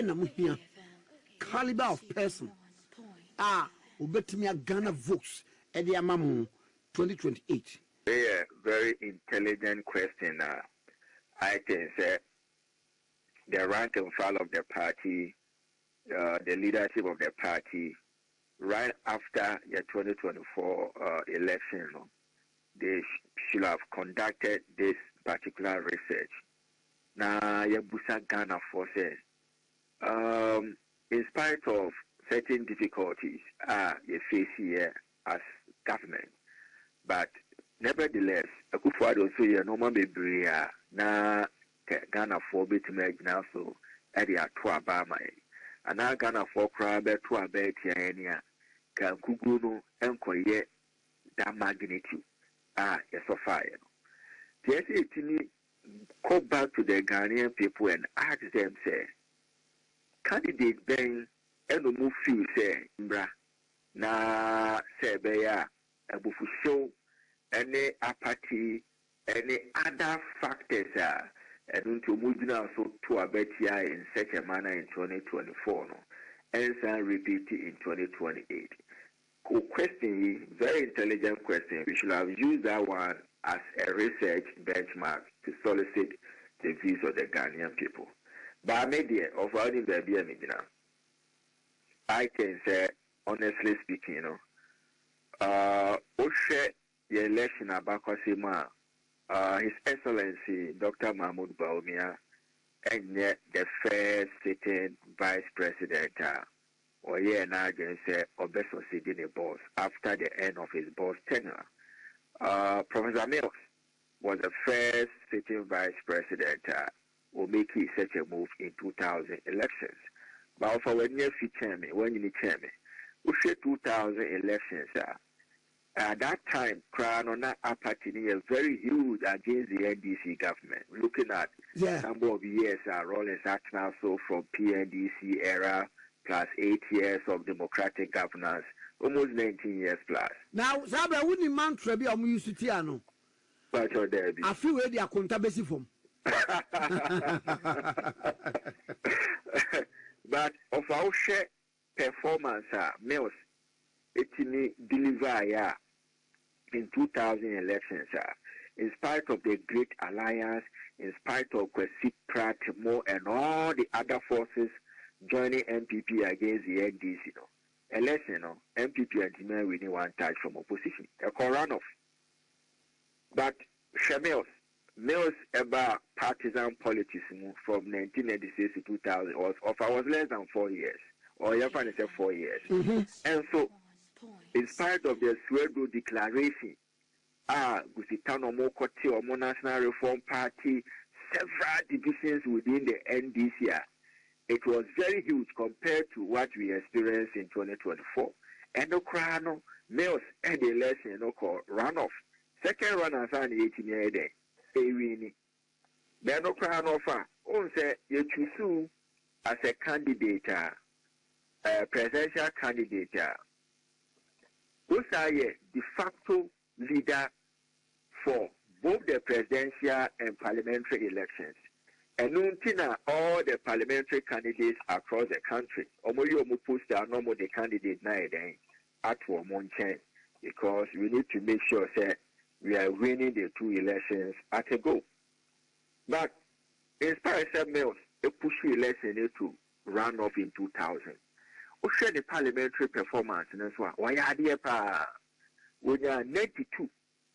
enam here caliber of person obetimi Ghana votes e de amamu 2028. Yeah, very intelligent question. I can say the rank and file of the party, the leadership of the party, right after the 2024 election, they should have conducted this particular research. Now, Yabusa Ghana forces, in spite of certain difficulties, you face here as government, but nevertheless, Akufo-Addo also here normal baby na Ghana for betime now so area to abama and now Ghana for crab to abet here can kugu no enkoye that magnitude yes of fire. Yes, it go back to the Ghanaian people and ask them say candidate Ben and move feel say mbra na say beya abufu show any apathy, any other factors and to move now so to a better in such a manner in 2024 no, and then repeat it in 2028. Question, very intelligent question. We should have used that one as a research benchmark to solicit the views of the Ghanaian people. But maybe of all the baby I can say honestly speaking, Oshe the election Abakosima, His Excellency Dr. Mahmoud Bawumia, and yet the first sitting Vice President, or now again say Obeso Sidney boss after the end of his boss tenure. Professor Mills was the first sitting Vice President will make such a move in 2000 elections. But for when you chairman, when you chairman, we say 2000 elections, at that time, Crown on that apathy is very huge against the NDC government. Looking at the number of years Rollins Act now, so from PNDC era plus 8 years of democratic governance, almost 19 years plus. Now, Sabra wouldn't mantra be on used to Tiano. But your Debbie. I feel ready, I couldn't basic form. But of our share performance, Mills. It deliver in 2000 elections, in spite of the Great Alliance, in spite of Kwesi Pratt, Mo, and all the other forces joining MPP against the NDC. Election, MPP and Timmer winning one touch from opposition. A runoff. But Mills about partisan politics from 1996 to 2000 was less than 4 years. Or you can say 4 years. And so, in spite of the Swedro declaration, Gusitano Mokoti or National Reform Party, several divisions within the NDC, it was very huge compared to what we experienced in 2024. And the Crown Mills had the election called runoff. Second runners are 18 years day. Then the Crown offer, say you choose as a candidate, presidential candidate. Who's a de facto leader for both the presidential and parliamentary elections. And all the parliamentary candidates across the country. Omo post normal the candidate now at one chance because we need to make sure that we are winning the two elections at a go. But in spite of Mills, a push election to run off in 2000. We share the parliamentary performance in this one. Why are there when you are 92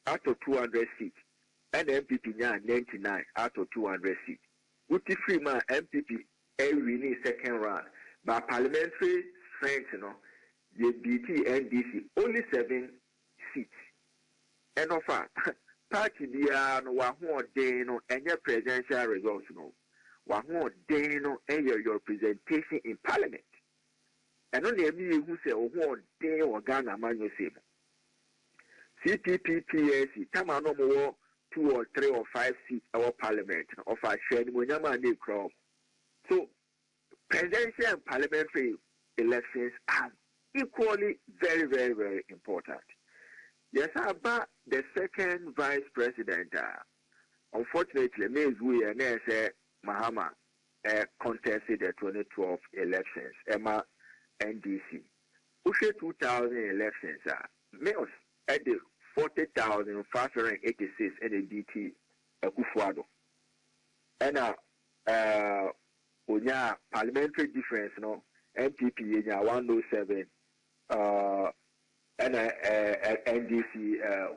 out of 200 seats and MPP 99 out of 200 seats? With the free man MPP winning second round, but parliamentary strength, the BT NDC only 7 seats. And of fact, party no wahon and your presidential results wahon and your representation in parliament. And only me who say day or Ghana man you say CPP PAC tama no more 2 or 3 or 5 seats our parliament of our share when crowd. So presidential and parliamentary elections are equally very, very, very important. Yes, about the second vice president, unfortunately, Ms. We and say Mahama contested the 2012 elections, Emma NDC. Ushe 2000 elections, males at the 40,586 in the DT Kufuado. And onya parliamentary difference, no, MPP 107, and NDC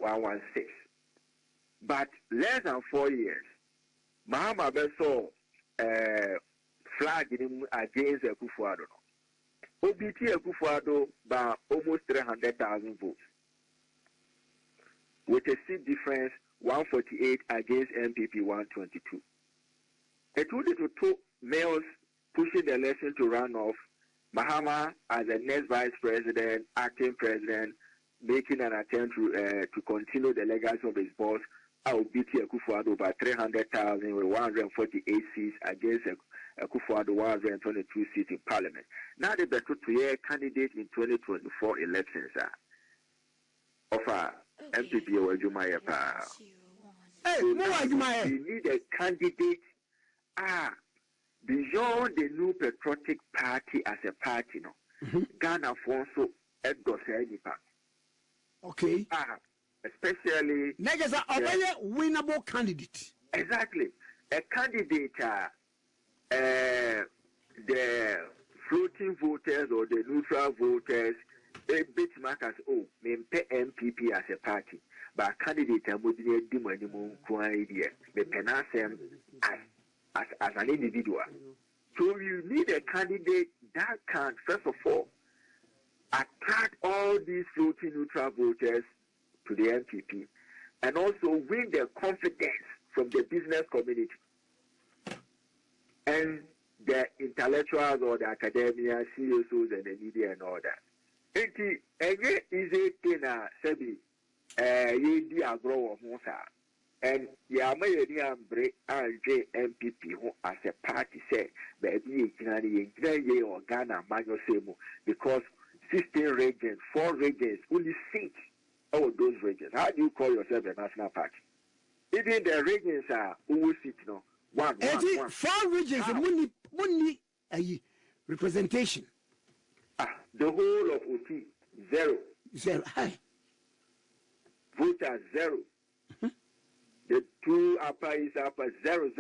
116. But less than 4 years, Mahama Beso flag against Kufuado. OBT Kufuado by almost 300,000 votes, with a seat difference 148 against MPP 122. It would to two males pushing the election to run off. Mahama as the next vice president, acting president, making an attempt to continue the legacy of his boss. BT Kufuado by 300,000 with 148 seats against Kufuado 122 seats in parliament. Now the better to candidate in 2024 elections of MPP or Jumaya. Hey, we need a candidate beyond the new patriotic party as a party. No, Ghana for so okay. Especially Negas are a winnable candidate. Exactly. A candidate, the floating voters or the neutral voters, a bit markers, MPP as a party. But a candidate, would be a demon, the penasem as an individual. So you need a candidate that can, first of all, attract all these floating neutral voters to the MPP, and also win their confidence from the business community and the intellectuals or the academia, CSOs and the media and all that. It's a easy thing, Sebi, ye agro of Mosa, and Yamaya break RJ MPP who as a party say, baby, ye or Ghana, Mayo Semo, because 16 regions, 4 regions, only 6. Oh, those regions. How do you call yourself a national party? Even the regions are who sit no one. 4 regions, money representation. The whole of OT 0. Hi. Voters 0. The 2 upper is upper 0.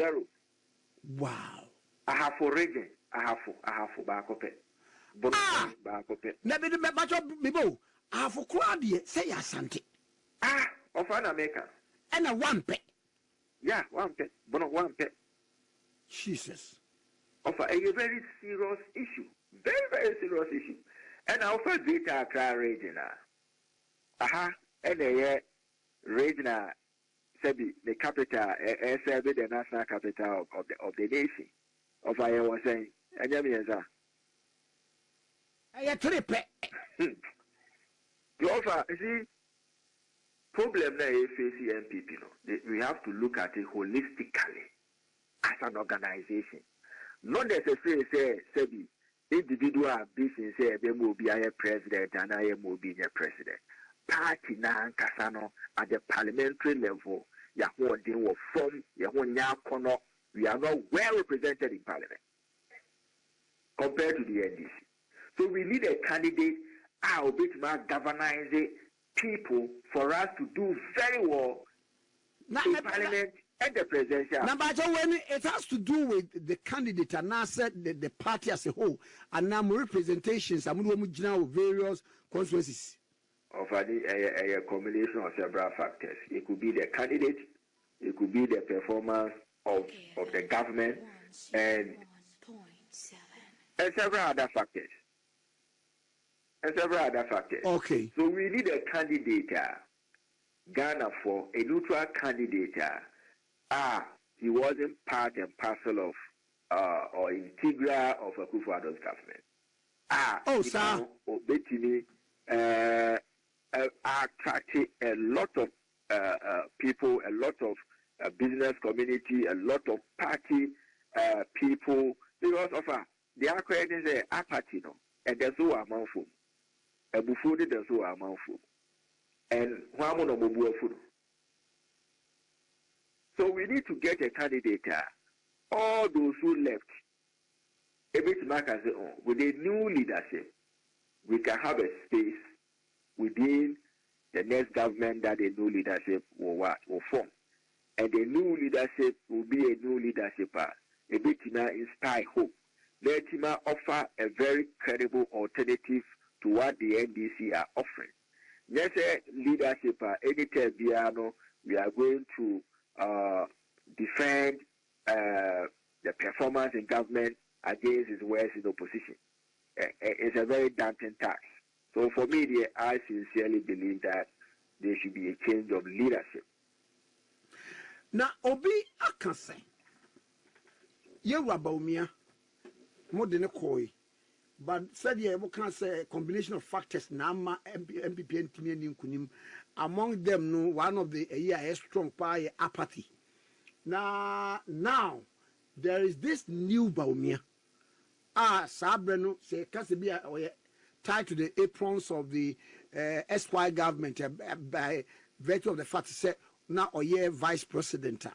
Wow. I have 4 regions. I have 4 back up. Back up. Never the match of Bibo. I have a crowd here, say Asante. Of an American. And a 1 pet. Yeah, 1 pet. But not 1 pet. Jesus. Of a very serious issue. Very, very serious issue. And I offer Greater Accra region. And a region, Sebi, the capital, Sebi, the national capital of the nation. Of I was saying, and Yamiaza. I had 3 pet. You offer, see, problem that you face MPP, we have to look at it holistically as an organization. Not necessarily say, individual business, say, they will be a president and I will be a president. Party na kasano at the parliamentary level, we are not well represented in parliament compared to the NDC. So we need a candidate a bit more galvanizing people for us to do very well in parliament and the presidential. Now, but when it has to do with the candidate and now said the party as a whole, and now representations, I'm going to various constituencies. Of a combination of several factors. It could be the candidate, it could be the performance of the government, and several other factors. Okay. So we need a candidate, Ghana for a neutral candidate. He wasn't part and parcel of or integral of Akufo-Addo's government. Sir. Betini attracted a lot of people, a lot of business community, a lot of party people because of the accreditation is a party, and there's no amount for. A buffoon does so amount for. And one of food. So we need to get a candidate. All those who left everything I can say, with a new leadership, we can have a space within the next government that the new leadership will form. And the new leadership will be a new leadership. A bit inspire hope. Let him offer a very credible alternative to what the NDC are offering. Yes, leadership, anytime we are going to defend the performance in government against his worst in opposition. It's a very daunting task. So for me, I sincerely believe that there should be a change of leadership. Now, Obi Akanse, you Baumia, more than a koi, but said you can say a combination of factors. Nama MPP and Timian Kunim, among them, no one of the a strong pie apathy. Now there is this new Baumia. Sabreno say Casabia tied to the aprons of the SY government by virtue of the fact that now or vice president.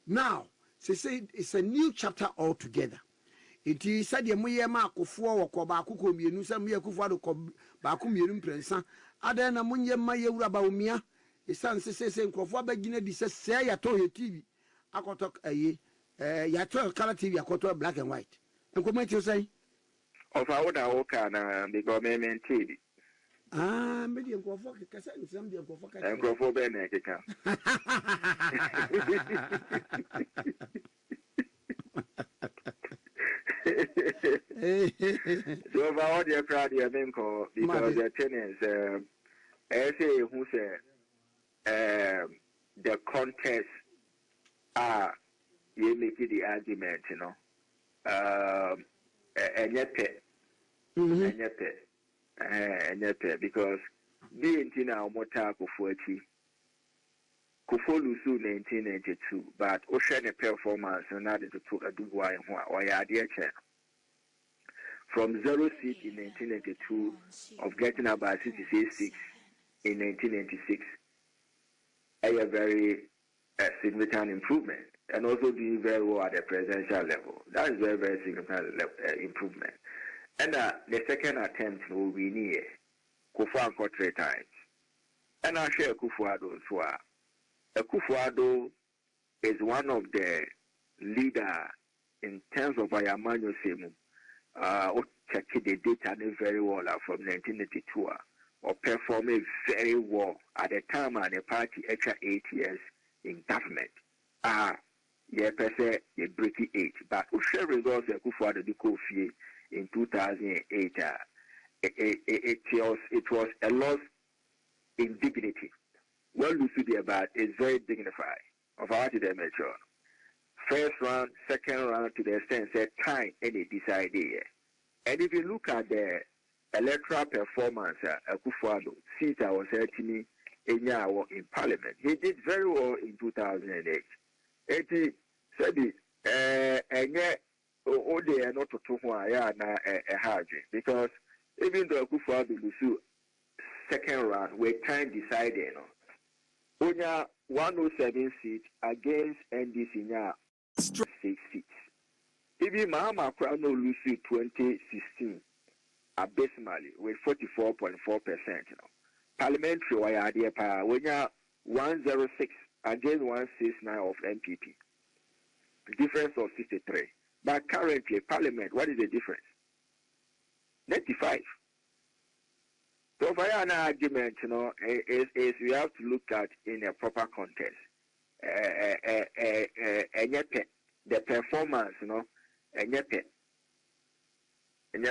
Now, they say it's a new chapter altogether. It is said the Muyama Kufua or Kobaku Mienu, some Yakufa Bakum Yunum Prensa, Adana Munya Maya Baumia, his son says, Kofa Begina, this says, say, I told you TV. I got talk a ye, Yato color TV, I got black and white. And comment you say? Of our Okana, the government TV. Maybe I'm going for Cassette and some deal for and go for Benedica. So, about your crowd, your name call because the tenants, I say, who said, the contest you make the argument, you know, and yet, because being Tina Mota Kufuati Kufolusu 1992, but Ocean performance and that is a do why from 0 seat in 1992 of getting about 66 in 1996, a very significant improvement, and also doing very well at the presidential level. That is very, very significant improvement. And the second attempt will be near Kufuor 3 times. And I share Kufuor as well. Kufuor is one of the leaders in terms of Ayamanyo Semu. Check the data very well from 1982 or performing very well at the time and the party extra 8 years in government. Yeah, per se, you break it, but we share results of Kufuor the Kofi in 2008. It was a loss in dignity. Well, Lucy about is very dignified of our dimension. First round, second round to the extent said time any decide here. And if you look at the electoral performance, Kufuor seat I was certainly in Parliament. He did very well in 2008. And he said, and yet, they are not to hard because even though Kufuor Lusu second round, where time decided, only 107 seats against NDC now 6 seats. Even Mahama Crown Lusu 2016 abysmally with 44.4%. Parliamentary wire idea power when you 106 against 169 of MPP. Difference of 63. But currently, Parliament, what is the difference? 95. So, for an argument, is we have to look at in a proper context. And yet, the performance, and yet, and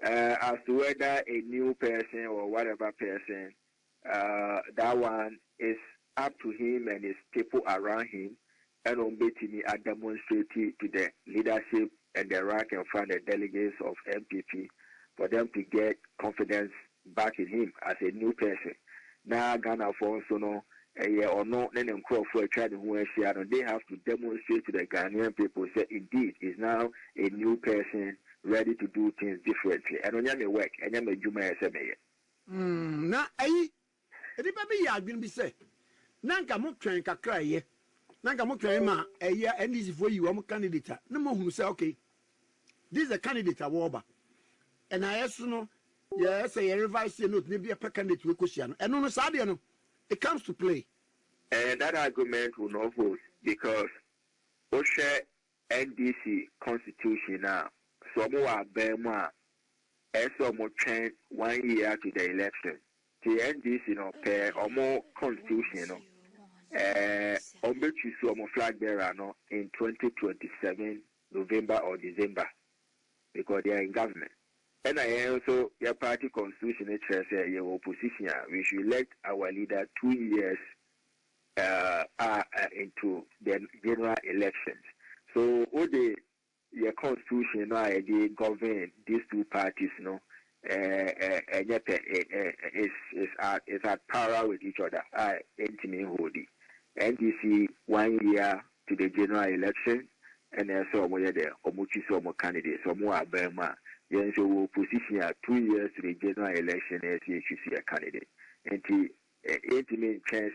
as to whether a new person or whatever person, that one is up to him and his people around him. And on Betty, I demonstrated to the leadership and the rank and file the delegates of MPP for them to get confidence back in him as a new person. Now, Ghana for also or no, then for a child who is here, they have to demonstrate to the Ghanaian people say indeed is now a new person ready to do things differently. And on your work, and you may do my SMA. Now, I didn't be say, Nanka Mukran Kakra, Nanka Mukrama, a year and easy for you, I'm a candidate. No more who say, okay. This is a candidate award. And I ask no, yes, I revise your note, maybe a candidate we question. And no, Sadia, it comes to play. And that argument will not hold because OSHA NDC constitution now, some more Burma, as some more change 1 year to the election. The NDC no pair or more constitution no, choose some flag bearer no in 2027 November or December because they are in government. And I also your party constitution it says your opposition we should elect our leader 2 years into the general elections. So all the your constitution now they govern these two parties no is at power with each other. NDC 1 year to the general election and also more there omuchi candidates so more Burma. Yes, so opposition 2 years to the general election as you see a candidate. And the chance